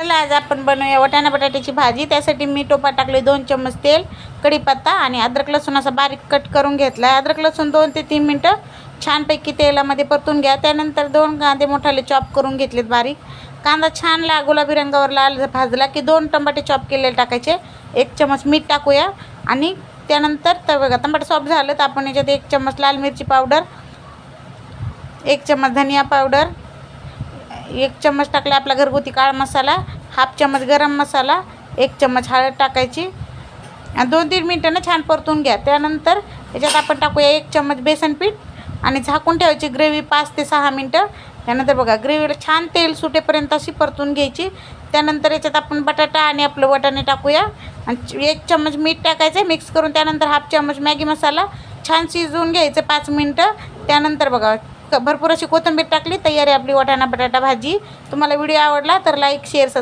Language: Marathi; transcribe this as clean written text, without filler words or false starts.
चला आज आपण बनवूया वाटाणा बटाट्याची भाजी। त्यासाठी मी टोपात टाकले 2 चम्मच तेल, कढीपत्ता आणि अद्रक लसूण असा बारीक कट करून घेतला। अद्रक लसूण 2 ते 3 मिनिटं छानपैकी तेलामध्ये परतून घ्या। त्यानंतर 2 कांदे मोठाले चॉप करून घेतलेत बारीक। कांदा छान गुलाबी रंगावर लाल भाजला की 2 टमाटे चॉप केलेले टाकायचे। 1 चम्मच मीठ टाकूया आणि त्यानंतर तर बघा टमाटे सॉफ्ट झालं तर आपण याच्यात 1 चम्मच लाल मिरची पावडर, 1 चम्मच धनिया पावडर, 1 चम्मच टाकला आपला घरगुती काळा मसाला, 1/2 चम्मच गरम मसाला, 1 चम्मच हळद टाकायची आणि 2-3 मिनिटांना छान परतून घ्या। त्यानंतर याच्यात आपण टाकूया 1 चम्मच बेसन पीठ आणि झाकून ठेवायची ग्रेव्ही 5 ते 6 मिनिटं। त्यानंतर बघा ग्रेव्हीला छान तेल सुटेपर्यंत अशी परतून घ्यायची। त्यानंतर याच्यात आपण बटाटा आणि आपलं वाटाणे टाकूया आणि 1 चम्मच मीठ टाकायचं मिक्स करून। त्यानंतर 1/2 चम्मच मॅगी मसाला छान शिजवून घ्यायचं 5 मिनिटं। त्यानंतर बघा भरपूर अशी कोथिंबीर टाकली, तयार आहे आपली वाटाणा बटाटा भाजी। तुम्हाला व्हिडिओ आवडला तर लाईक शेअर